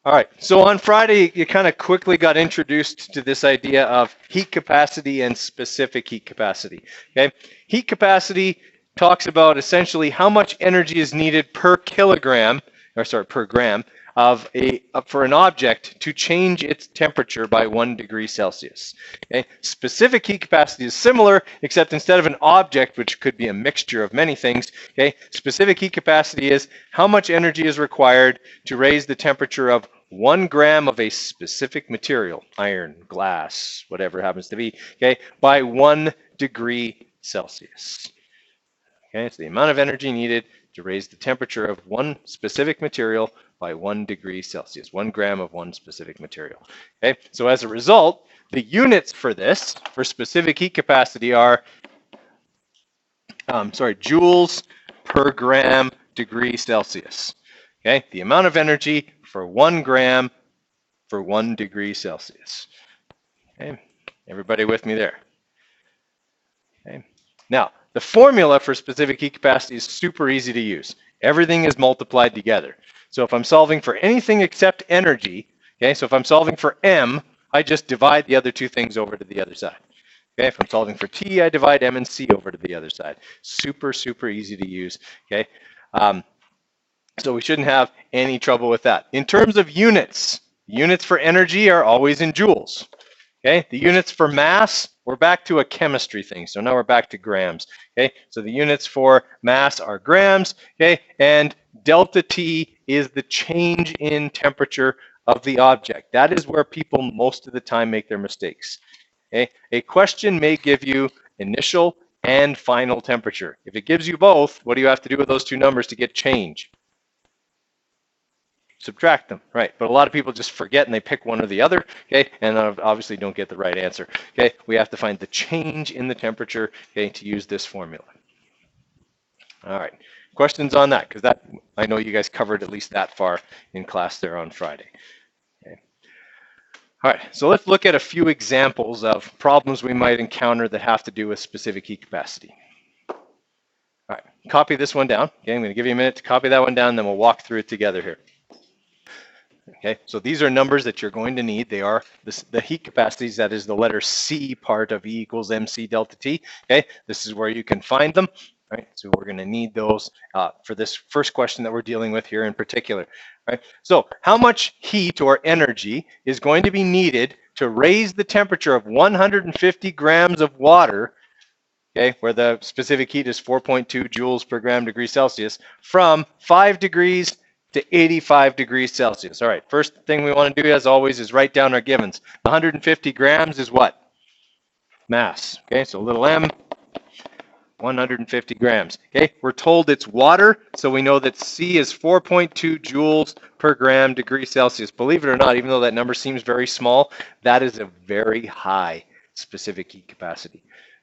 All right, so on Friday, you kind of quickly got introduced to this idea of heat capacity and specific heat capacity. Okay, heat capacity talks about essentially how much energy is needed per kilogram, or sorry, per gram for an object to change its temperature by 1 degree Celsius. Okay, specific heat capacity is similar, except instead of an object, which could be a mixture of many things, okay, specific heat capacity is how much energy is required to raise the temperature of 1 gram of a specific material, iron, glass, whatever it happens to be, okay, by 1 degree Celsius. Okay, it's the amount of energy needed to raise the temperature of one specific material by 1 degree Celsius, 1 gram of one specific material. Okay, so as a result, the units for this, for specific heat capacity, are joules per gram degree Celsius. Okay, the amount of energy for 1 gram for 1 degree Celsius. Okay, everybody with me there? Okay, now the formula for specific heat capacity is super easy to use. Everything is multiplied together. So if I'm solving for anything except energy, okay, so if I'm solving for M, I just divide the other two things over to the other side. Okay, if I'm solving for T, I divide M and C over to the other side. Super, super easy to use. Okay, so we shouldn't have any trouble with that. In terms of units, units for energy are always in joules. Okay, the units for mass, we're back to a chemistry thing. So now we're back to grams. Okay, so the units for mass are grams. Okay, and delta T is the change in temperature of the object. That is where people most of the time make their mistakes. Okay, a question may give you initial and final temperature. If it gives you both, what do you have to do with those two numbers to get change? Subtract them, right? But a lot of people just forget and they pick one or the other, okay, and obviously don't get the right answer. Okay, we have to find the change in the temperature, okay, to use this formula. All right, questions on that? Because that, I know you guys covered at least that far in class there on Friday. Okay. All right, so let's look at a few examples of problems we might encounter that have to do with specific heat capacity. All right, copy this one down. Okay, I'm going to give you a minute to copy that one down, then we'll walk through it together here. Okay, so these are numbers that you're going to need. They are the heat capacities, that is the letter C part of E equals MC delta T. Okay, this is where you can find them. Right, so we're going to need those for this first question that we're dealing with here in particular. Right, so how much heat or energy is going to be needed to raise the temperature of 150 grams of water, okay, where the specific heat is 4.2 joules per gram degree Celsius, from 5 degrees to 85 degrees Celsius. All right, first thing we want to do, as always, is write down our givens. 150 grams is what? Mass. Okay, so little m, 150 grams. Okay, we're told it's water, so we know that C is 4.2 joules per gram degree Celsius. Believe it or not, even though that number seems very small, that is a very high specific heat capacity.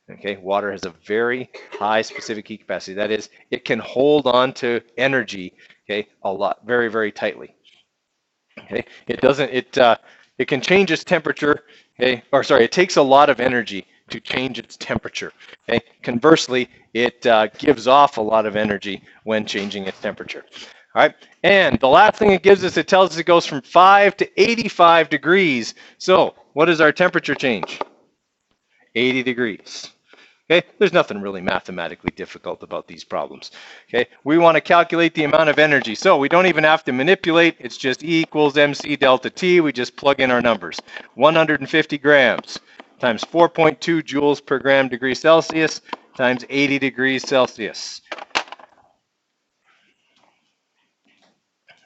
Okay, water has a very high specific heat capacity. That is, it can hold on to energy, okay, a lot, very, very tightly. Okay, it can change its temperature, okay, or sorry, it takes a lot of energy to change its temperature. Okay, conversely, it gives off a lot of energy when changing its temperature. All right, and the last thing it gives us, it tells us it goes from 5 to 85 degrees. So what is our temperature change? 80 degrees. Okay, there's nothing really mathematically difficult about these problems. Okay, we want to calculate the amount of energy, so we don't even have to manipulate. It's just E equals MC delta T. We just plug in our numbers. 150 grams times 4.2 joules per gram degree Celsius times 80 degrees Celsius.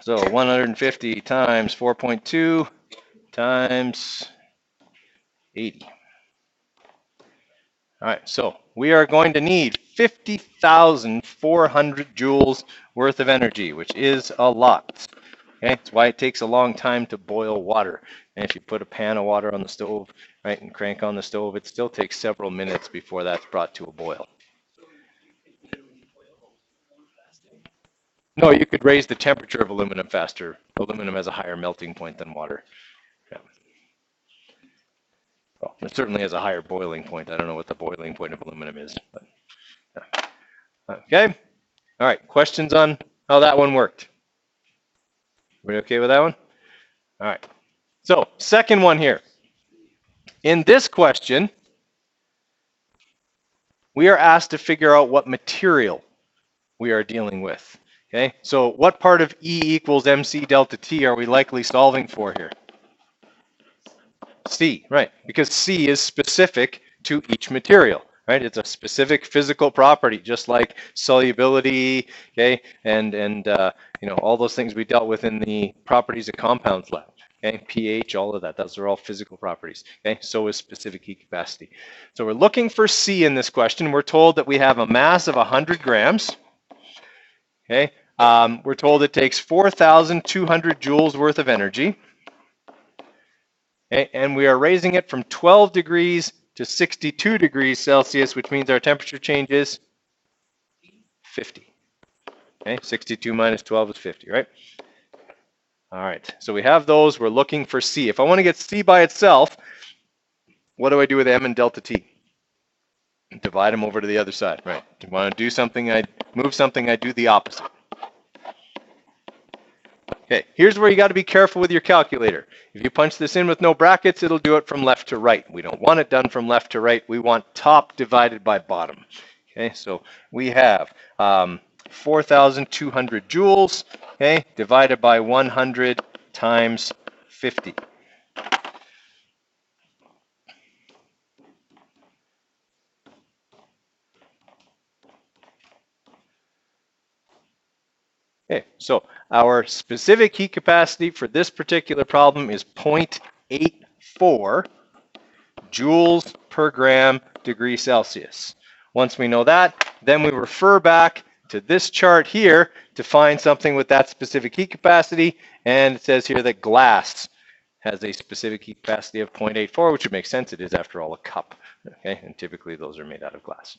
So 150 times 4.2 times 80. All right, so we are going to need 50,400 joules worth of energy, which is a lot. Okay, that's why it takes a long time to boil water. And if you put a pan of water on the stove, right, and crank on the stove, it still takes several minutes before that's brought to a boil. No, you could raise the temperature of aluminum faster. Aluminum has a higher melting point than water. Yeah. Well, it certainly has a higher boiling point. I don't know what the boiling point of aluminum is. But, yeah. Okay. All right. Questions on how that one worked? Everybody okay with that one? All right. So second one here. In this question, we are asked to figure out what material we are dealing with. Okay, so what part of E equals mc delta T are we likely solving for here? C, right, because C is specific to each material, right? It's a specific physical property, just like solubility, okay, and you know, all those things we dealt with in the properties of compounds lab, okay, pH, all of that, those are all physical properties, okay? So is specific heat capacity. So we're looking for C in this question. We're told that we have a mass of 100 grams, okay? We're told it takes 4,200 joules worth of energy. Okay, and we are raising it from 12 degrees to 62 degrees Celsius, which means our temperature change is 50. Okay, 62 minus 12 is 50, right? All right, so we have those. We're looking for C. If I want to get C by itself, what do I do with M and delta T? Divide them over to the other side, right? If I want to do something, I move something, I do the opposite. Okay, here's where you got to be careful with your calculator. If you punch this in with no brackets, it'll do it from left to right. We don't want it done from left to right. We want top divided by bottom. Okay, so we have 4,200 joules, okay, divided by 100 times 50. Okay, so our specific heat capacity for this particular problem is 0.84 joules per gram degree Celsius. Once we know that, then we refer back to this chart here to find something with that specific heat capacity, and it says here that glass has a specific heat capacity of 0.84, which would make sense. It is, after all, a cup. Okay, and typically those are made out of glass.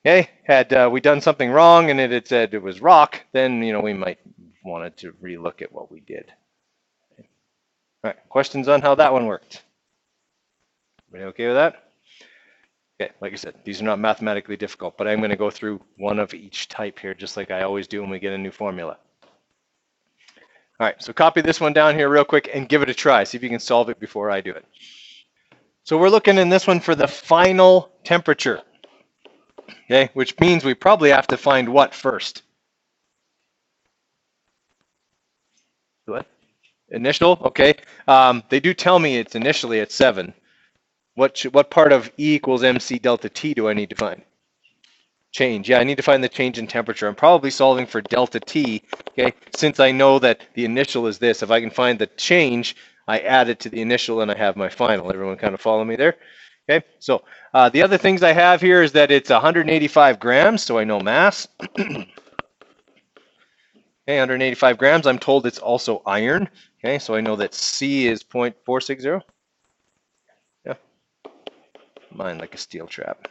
Okay, had we done something wrong and it had said it was rock, then we might wanted to relook at what we did. Okay. All right, questions on how that one worked? Everybody okay with that? Okay, like I said, these are not mathematically difficult, but I'm going to go through one of each type here, just like I always do when we get a new formula. All right, so copy this one down here real quick and give it a try. See if you can solve it before I do it. So we're looking in this one for the final temperature. Okay, which means we probably have to find what first? What? Initial? Okay. They do tell me it's initially at 7. What part of E equals mc delta T do I need to find? Change. Yeah, I need to find the change in temperature. I'm probably solving for delta T, okay? Since I know that the initial is this, if I can find the change, I add it to the initial and I have my final. Everyone kind of follow me there? Okay, so the other things I have here is that it's 185 grams, so I know mass. Okay, 185 grams. I'm told it's also iron. Okay, so I know that C is 0.460. Yeah, mine like a steel trap.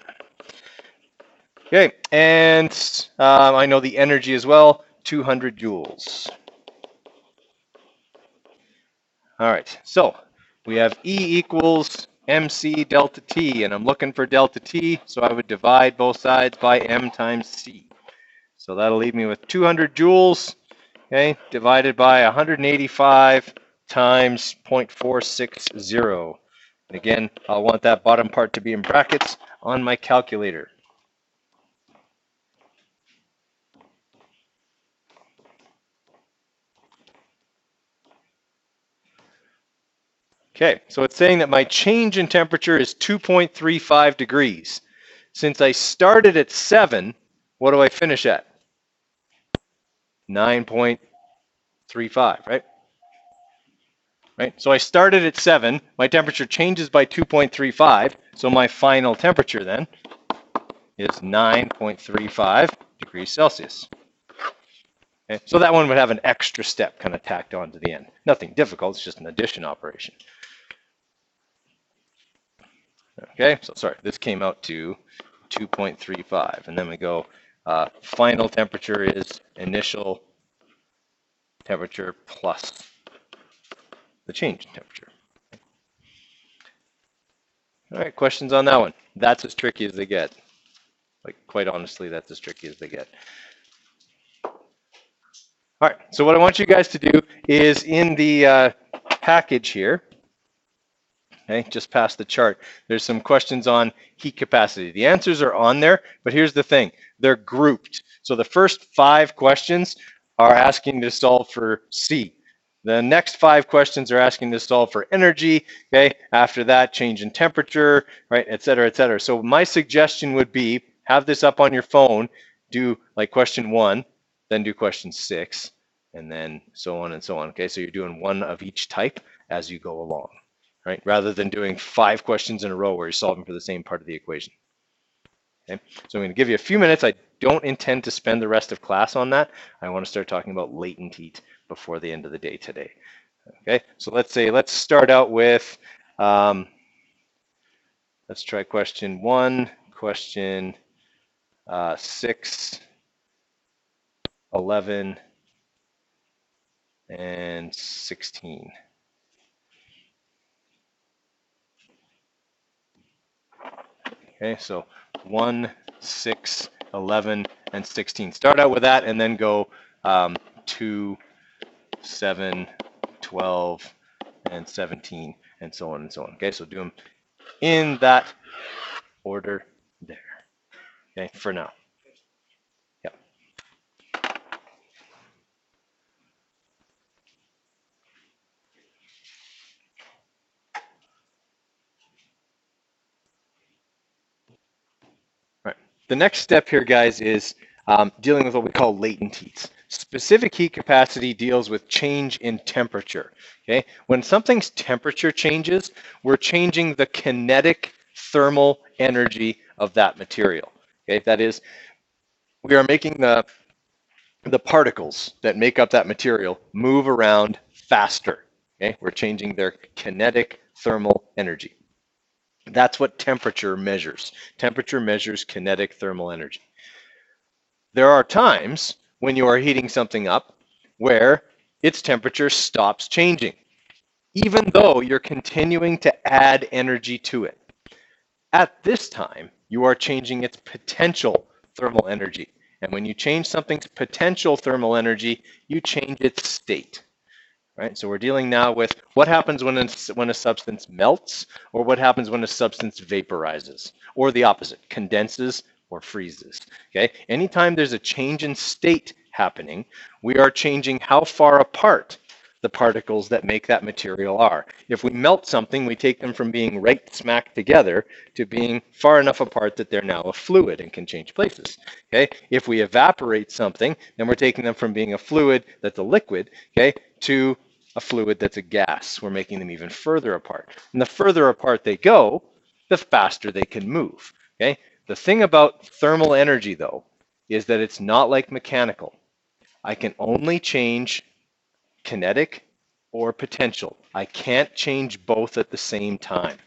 Okay, and I know the energy as well, 200 joules. All right, so we have E equals mc delta T, and I'm looking for delta T, so I would divide both sides by m times C. So that'll leave me with 200 joules, okay, divided by 185 times 0.460. And again, I'll want that bottom part to be in brackets on my calculator. Okay, so it's saying that my change in temperature is 2.35 degrees. Since I started at 7, what do I finish at? 9.35, right? Right? So I started at 7, my temperature changes by 2.35, so my final temperature then is 9.35 degrees Celsius. Okay? So that one would have an extra step kind of tacked on to the end. Nothing difficult, it's just an addition operation. Okay, so sorry, this came out to 2.35, and then we go final temperature is initial temperature plus the change in temperature. All right, questions on that one? That's as tricky as they get. Like, quite honestly, that's as tricky as they get. All right, so what I want you guys to do is in the package here, okay, just past the chart, there's some questions on heat capacity. The answers are on there, but here's the thing. They're grouped. So the first 5 questions are asking to solve for C. The next 5 questions are asking to solve for energy, okay? After that, change in temperature, right, et cetera, et cetera. So my suggestion would be, have this up on your phone, do like question 1, then do question 6, and then so on and so on, okay? So you're doing 1 of each type as you go along, right? Rather than doing 5 questions in a row where you're solving for the same part of the equation. Okay, so I'm going to give you a few minutes. I don't intend to spend the rest of class on that. I want to start talking about latent heat before the end of the day today. Okay, so let's start out with, let's try question 1, question 6, 11, and 16. Okay, so 1, 6, 11, and 16. Start out with that and then go 2, 7, 12, and 17, and so on and so on. Okay, so do them in that order there. Okay, for now. Yep. Right. The next step here, guys, is dealing with what we call latent heats. Specific heat capacity deals with change in temperature. Okay, when something's temperature changes, we're changing the kinetic thermal energy of that material. Okay, that is, we are making the particles that make up that material move around faster. Okay, we're changing their kinetic thermal energy. That's what temperature measures. Temperature measures kinetic thermal energy. There are times when you are heating something up where its temperature stops changing, even though you're continuing to add energy to it. At this time, you are changing its potential thermal energy. And when you change something's potential thermal energy, you change its state. Right? So we're dealing now with what happens when a substance melts, or what happens when a substance vaporizes, or the opposite, condenses or freezes. Okay? Anytime there's a change in state happening, we are changing how far apart the particles that make that material are. If we melt something, we take them from being right smack together to being far enough apart that they're now a fluid and can change places. Okay? If we evaporate something, then we're taking them from being a fluid that's a liquid, okay, to a fluid that's a gas. We're making them even further apart. And the further apart they go, the faster they can move. Okay? The thing about thermal energy, though, is that it's not like mechanical. I can only change kinetic or potential. I can't change both at the same time.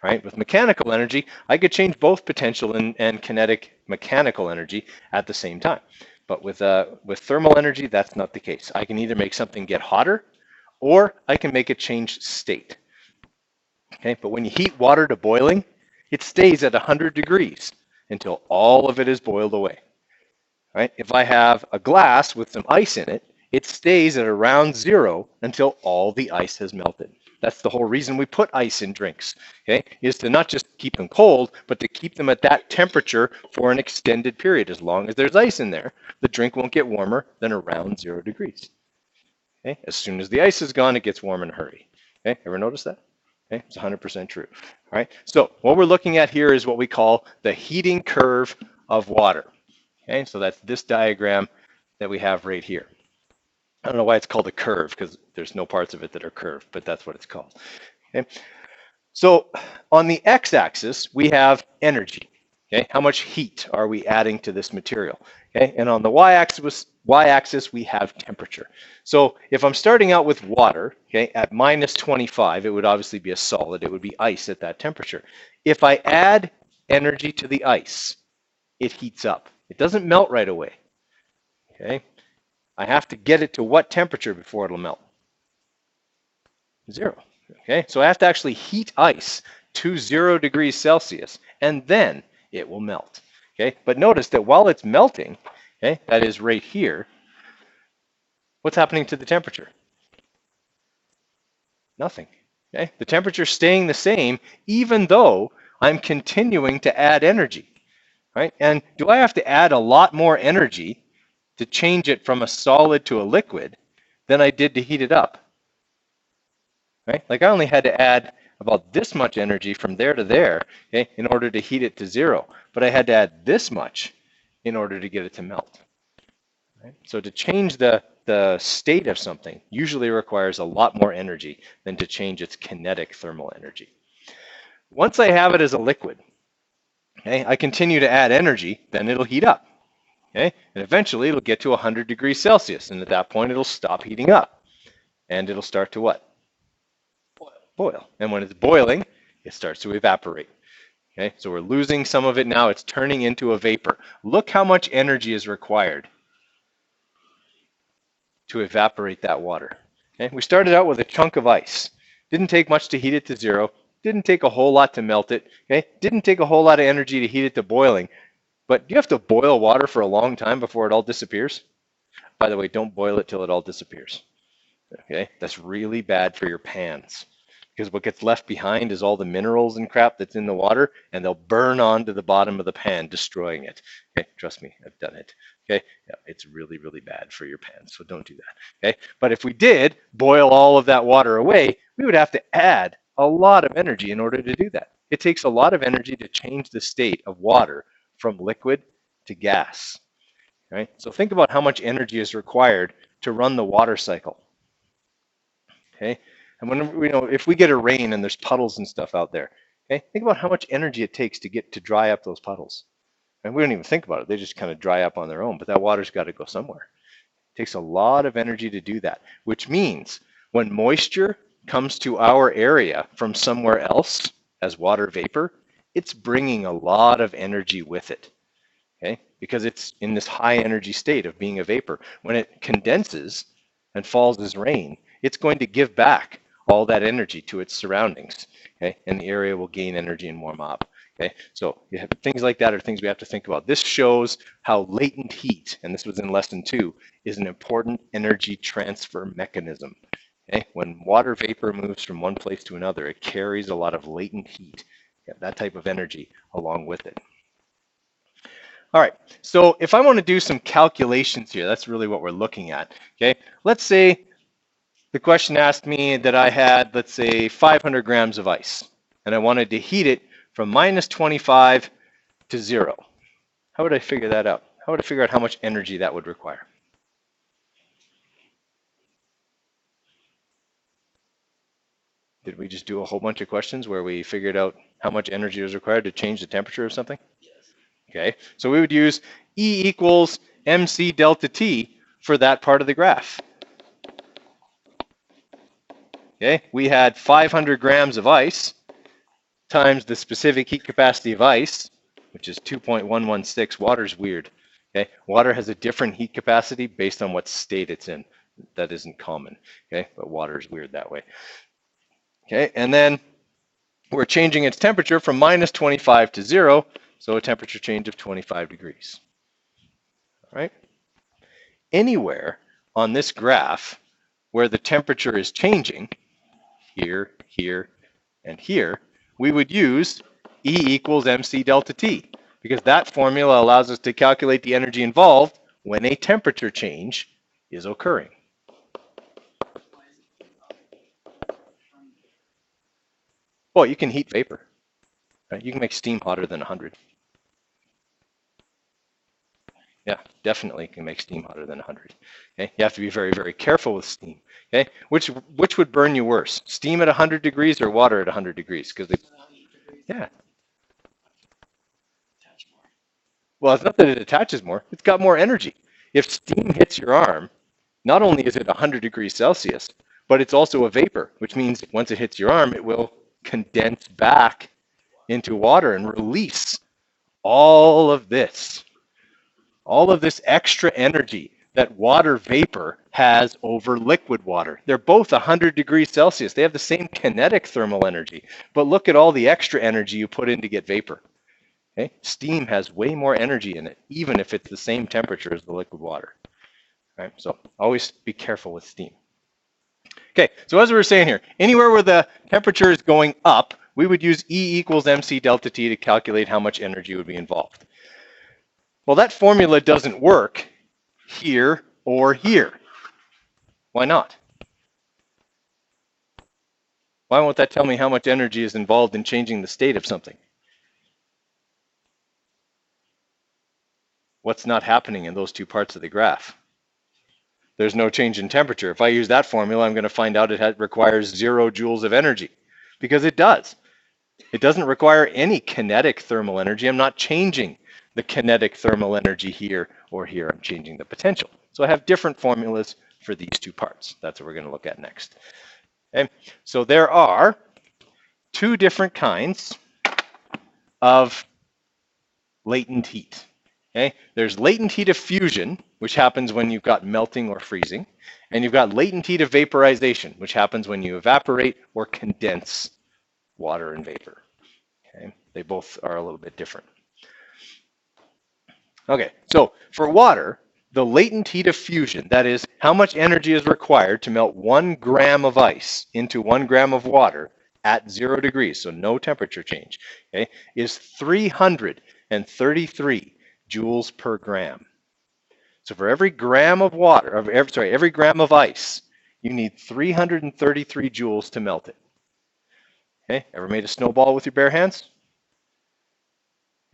Right? With mechanical energy, I could change both potential and kinetic mechanical energy at the same time. But with thermal energy, that's not the case. I can either make something get hotter, or I can make it change state. Okay, but when you heat water to boiling, it stays at 100 degrees until all of it is boiled away. Right? If I have a glass with some ice in it, it stays at around 0 until all the ice has melted. That's the whole reason we put ice in drinks, okay, is to not just keep them cold, but to keep them at that temperature for an extended period. As long as there's ice in there, the drink won't get warmer than around 0 degrees. Okay? As soon as the ice is gone, it gets warm in a hurry. Okay? Ever notice that? Okay? It's 100% true. All right? So what we're looking at here is what we call the heating curve of water. Okay? So that's this diagram that we have right here. I don't know why it's called a curve, because there's no parts of it that are curved, but that's what it's called. Okay? So on the x-axis, we have energy. Okay? How much heat are we adding to this material? Okay? And on the y-axis, we have temperature. So if I'm starting out with water, okay, at minus 25, it would obviously be a solid. It would be ice at that temperature. If I add energy to the ice, it heats up. It doesn't melt right away. Okay? I have to get it to what temperature before it'll melt? 0. Okay, so I have to actually heat ice to 0 degrees Celsius, and then it will melt. Okay, but notice that while it's melting, okay, that is right here, what's happening to the temperature? Nothing. Okay? The temperature's staying the same even though I'm continuing to add energy. Right? And do I have to add a lot more energy to change it from a solid to a liquid than I did to heat it up? Right? Like I only had to add about this much energy from there to there, okay, in order to heat it to 0. But I had to add this much in order to get it to melt. Right? So to change the state of something usually requires a lot more energy than to change its kinetic thermal energy. Once I have it as a liquid, okay, I continue to add energy, then it'll heat up. Okay? And eventually it'll get to 100 degrees Celsius, and at that point it'll stop heating up. And it'll start to what? Boil. And when it's boiling, it starts to evaporate. Okay? So we're losing some of it now. It's turning into a vapor. Look how much energy is required to evaporate that water. Okay? We started out with a chunk of ice. Didn't take much to heat it to 0. Didn't take a whole lot to melt it. Okay? Didn't take a whole lot of energy to heat it to boiling. But do you have to boil water for a long time before it all disappears? By the way, don't boil it till it all disappears. Okay? That's really bad for your pans, because what gets left behind is all the minerals and crap that's in the water, and they'll burn onto the bottom of the pan, destroying it. Okay, trust me, I've done it. Okay, yeah, it's really, really bad for your pan, so don't do that. Okay, but if we did boil all of that water away, we would have to add a lot of energy in order to do that. It takes a lot of energy to change the state of water from liquid to gas. Right? So think about how much energy is required to run the water cycle. Okay, and when if we get a rain and there's puddles and stuff out there, okay, think about how much energy it takes to dry up those puddles. And we don't even think about it; they just kind of dry up on their own. But that water's got to go somewhere. It takes a lot of energy to do that, which means when moisture comes to our area from somewhere else as water vapor, it's bringing a lot of energy with it. Okay, because it's in this high energy state of being a vapor. When it condenses and falls as rain, it's going to give back all that energy to its surroundings, okay? And the area will gain energy and warm up, okay? So you have things like that are things we have to think about. This shows how latent heat, and this was in lesson 2, is an important energy transfer mechanism, okay? When water vapor moves from one place to another, it carries a lot of latent heat, that type of energy along with it. All right, so if I want to do some calculations here, that's really what we're looking at, okay? Let's say the question asked me that I had, let's say, 500 grams of ice, and I wanted to heat it from minus 25 to 0. How would I figure that out? How would I figure out how much energy that would require? Did we just do a whole bunch of questions where we figured out how much energy was required to change the temperature of something? Okay, so we would use E equals mc delta T for that part of the graph. Okay, we had 500 grams of ice times the specific heat capacity of ice, which is 2.116. Water's weird. Okay, water has a different heat capacity based on what state it's in. That isn't common. Okay, but water is weird that way. Okay, and then we're changing its temperature from minus 25 to 0. So a temperature change of 25 degrees. All right. Anywhere on this graph where the temperature is changing, here, here, and here, we would use E equals mc delta T, because that formula allows us to calculate the energy involved when a temperature change is occurring. Well, you can heat vapor. Right? You can make steam hotter than 100. Yeah, definitely can make steam hotter than 100. Okay, you have to be very, very careful with steam. Okay, which would burn you worse, steam at 100 degrees or water at 100 degrees? Because yeah. Well, it's not that it attaches more; it's got more energy. If steam hits your arm, not only is it 100 degrees Celsius, but it's also a vapor, which means once it hits your arm, it will condense back into water and release all of this extra energy that water vapor has over liquid water. They're both 100 degrees Celsius. They have the same kinetic thermal energy, but look at all the extra energy you put in to get vapor. Okay? Steam has way more energy in it, even if it's the same temperature as the liquid water. right? So always be careful with steam. Okay, so as we were saying here, anywhere where the temperature is going up, we would use E equals mc delta T to calculate how much energy would be involved. Well, that formula doesn't work here or here. Why not? Why won't that tell me how much energy is involved in changing the state of something? What's not happening in those two parts of the graph? There's no change in temperature. If I use that formula, I'm going to find out it requires 0 joules of energy, because it does. It doesn't require any kinetic thermal energy. I'm not changing the kinetic thermal energy here or here. I'm changing the potential. So I have different formulas for these two parts. That's what we're going to look at next. Okay? So there are two different kinds of latent heat. Okay? There's latent heat of fusion, which happens when you've got melting or freezing, and you've got latent heat of vaporization, which happens when you evaporate or condense water and vapor. Okay? They both are a little bit different. Okay, so for water, the latent heat of fusion, that is how much energy is required to melt 1 gram of ice into 1 gram of water at 0 degrees, so no temperature change, okay, is 333 joules per gram. So for every gram of water, every gram of ice, you need 333 joules to melt it. Okay, ever made a snowball with your bare hands?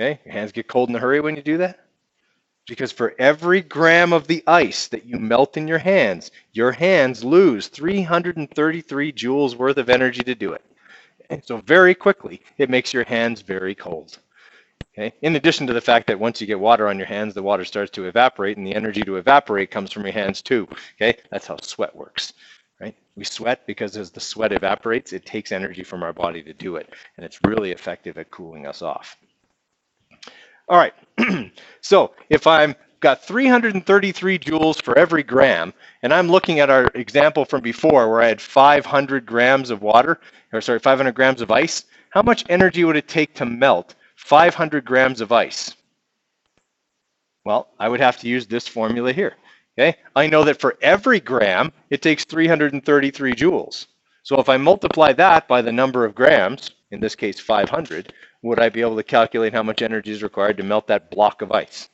Okay, your hands get cold in a hurry when you do that? Because for every gram of the ice that you melt in your hands lose 333 joules worth of energy to do it. And so very quickly, it makes your hands very cold. Okay? In addition to the fact that once you get water on your hands, the water starts to evaporate, and the energy to evaporate comes from your hands too. Okay? That's how sweat works. Right? We sweat because as the sweat evaporates, it takes energy from our body to do it, and it's really effective at cooling us off. All right, so if I've got 333 joules for every gram, and I'm looking at our example from before where I had 500 grams of water, 500 grams of ice, how much energy would it take to melt 500 grams of ice? Well, I would have to use this formula here. Okay, I know that for every gram, it takes 333 joules. So if I multiply that by the number of grams, in this case 500, would I be able to calculate how much energy is required to melt that block of ice?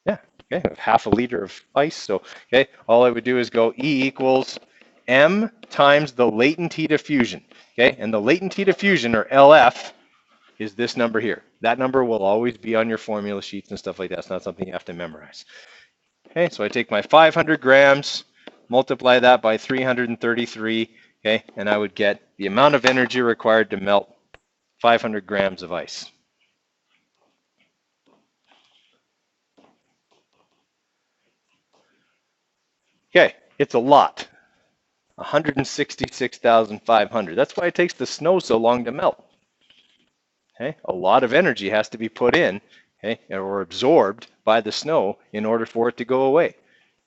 Yeah, okay, I have half a liter of ice. So, okay, all I would do is go E equals M times the latent heat of fusion. Okay, and the latent heat of fusion, or LF, is this number here. That number will always be on your formula sheets and stuff like that. It's not something you have to memorize. Okay, so I take my 500 grams, multiply that by 333, okay, and I would get the amount of energy required to melt 500 grams of ice. Okay, it's a lot. 166,500. That's why it takes the snow so long to melt. Okay, a lot of energy has to be put in, okay, or absorbed by the snow in order for it to go away.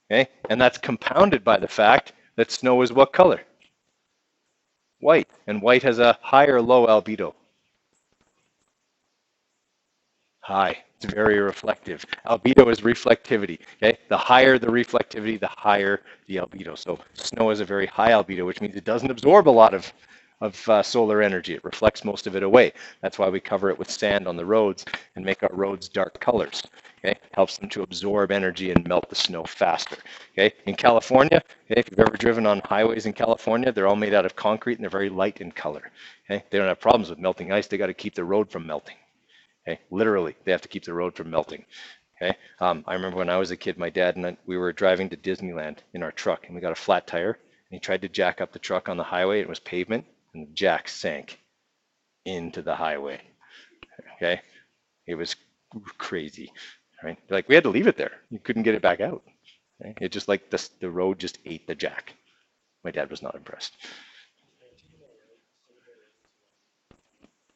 Okay, and that's compounded by the fact that snow is what color? White, and white has a high or low albedo? High. It's very reflective. Albedo is reflectivity. Okay, the higher the reflectivity, the higher the albedo. So snow has a very high albedo, which means it doesn't absorb a lot of solar energy. It reflects most of it away. That's why we cover it with sand on the roads and make our roads dark colors. Okay, helps them to absorb energy and melt the snow faster. Okay, in California, okay, if you've ever driven on highways in California, they're all made out of concrete and they're very light in color. Okay, they don't have problems with melting ice. They got to keep the road from melting. Okay, literally, they have to keep the road from melting. Okay, I remember when I was a kid, my dad and we were driving to Disneyland in our truck, and we got a flat tire, and he tried to jack up the truck on the highway. It was pavement, and the jack sank into the highway. Okay, it was crazy. Right, like we had to leave it there. You couldn't get it back out. Okay? It just like the road just ate the jack. My dad was not impressed.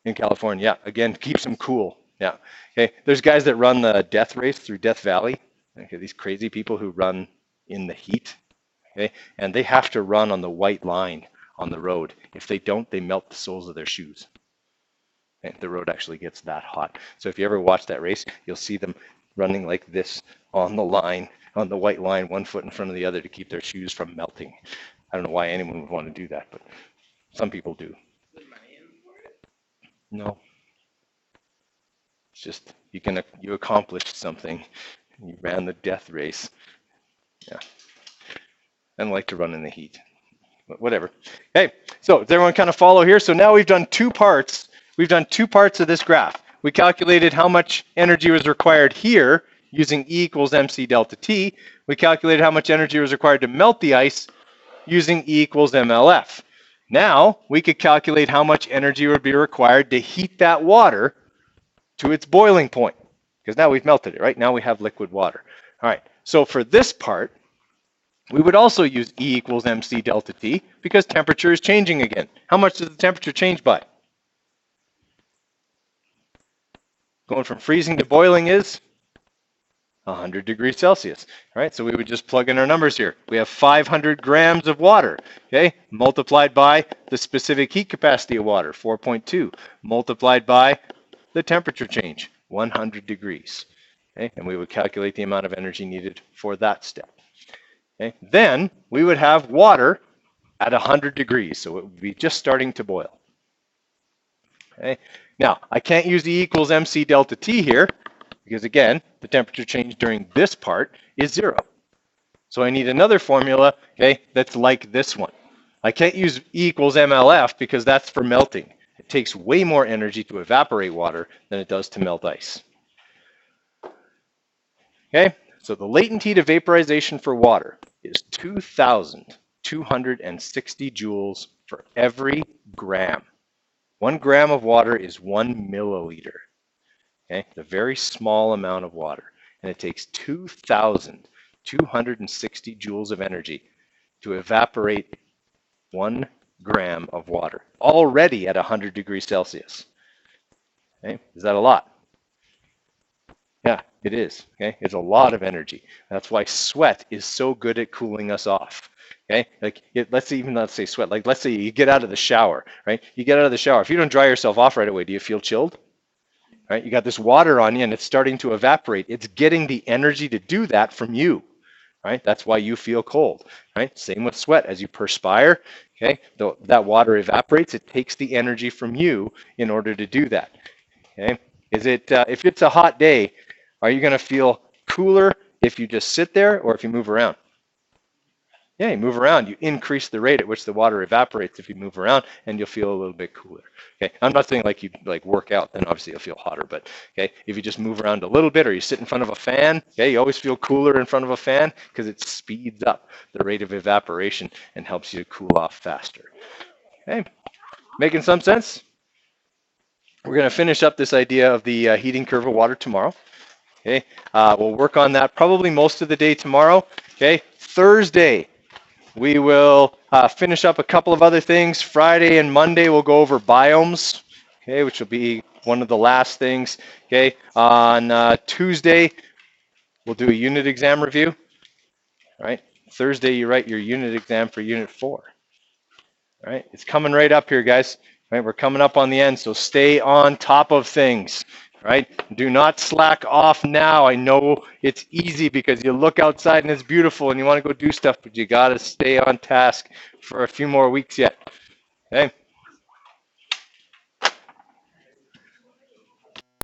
In California, yeah. Again, keeps them cool. Yeah. Okay. There's guys that run the death race through Death Valley. Okay. These crazy people who run in the heat. Okay. And they have to run on the white line on the road. If they don't, they melt the soles of their shoes. Okay. The road actually gets that hot. So if you ever watch that race, you'll see them running like this on the line on the white line, 1 foot in front of the other to keep their shoes from melting. I don't know why anyone would want to do that, but some people do. No, it's just you accomplished something. You ran the death race. Yeah, I don't like to run in the heat, but whatever. Okay, so does everyone kind of follow here? So now we've done 2 parts. We've done 2 parts of this graph. We calculated how much energy was required here using E equals mc delta T. We calculated how much energy was required to melt the ice using E equals mLF. Now we could calculate how much energy would be required to heat that water to its boiling point, because now we've melted it, right? Now we have liquid water. All right, so for this part, we would also use E equals mc delta T because temperature is changing again. How much does the temperature change by? Going from freezing to boiling is 100 degrees Celsius. All right, so we would just plug in our numbers here. We have 500 grams of water, okay, multiplied by the specific heat capacity of water, 4.2, multiplied by the temperature change, 100 degrees. Okay, and we would calculate the amount of energy needed for that step. Okay, then we would have water at 100 degrees, so it would be just starting to boil. Okay, now I can't use E equals mc delta T here, because again, the temperature change during this part is 0. So I need another formula, okay, that's like this one. I can't use E equals mLF because that's for melting. It takes way more energy to evaporate water than it does to melt ice. Okay, so the latent heat of vaporization for water is 2,260 joules for every gram. 1 gram of water is 1 milliliter. Okay, it's a very small amount of water, and it takes 2,260 joules of energy to evaporate 1 gram of water, already at 100 degrees Celsius. Okay, is that a lot? Yeah, it is. Okay, it's a lot of energy. That's why sweat is so good at cooling us off. Okay, like let's say sweat. Like let's say you get out of the shower, right? You get out of the shower. If you don't dry yourself off right away, do you feel chilled? Right? You got this water on you and it's starting to evaporate. It's getting the energy to do that from you, right? That's why you feel cold, right? Same with sweat. As you perspire, okay, that water evaporates. It takes the energy from you in order to do that. Okay, if it's a hot day, are you going to feel cooler if you just sit there or if you move around? Yeah, you move around, you increase the rate at which the water evaporates if you move around, and you'll feel a little bit cooler. Okay, I'm not saying like you work out, then obviously you'll feel hotter, but okay, if you just move around a little bit or you sit in front of a fan, okay, you always feel cooler in front of a fan because it speeds up the rate of evaporation and helps you to cool off faster. Okay, making some sense? We're going to finish up this idea of the heating curve of water tomorrow. Okay, we'll work on that probably most of the day tomorrow. Okay, Thursday, we will finish up a couple of other things. Friday and Monday, we'll go over biomes, okay, which will be one of the last things. Okay, on Tuesday, we'll do a unit exam review. All right, Thursday, you write your unit exam for Unit 4. All right, it's coming right up here, guys. All right, we're coming up on the end, so stay on top of things. Right? Do not slack off now. I know it's easy because you look outside and it's beautiful and you want to go do stuff, but you got to stay on task for a few more weeks yet. Okay?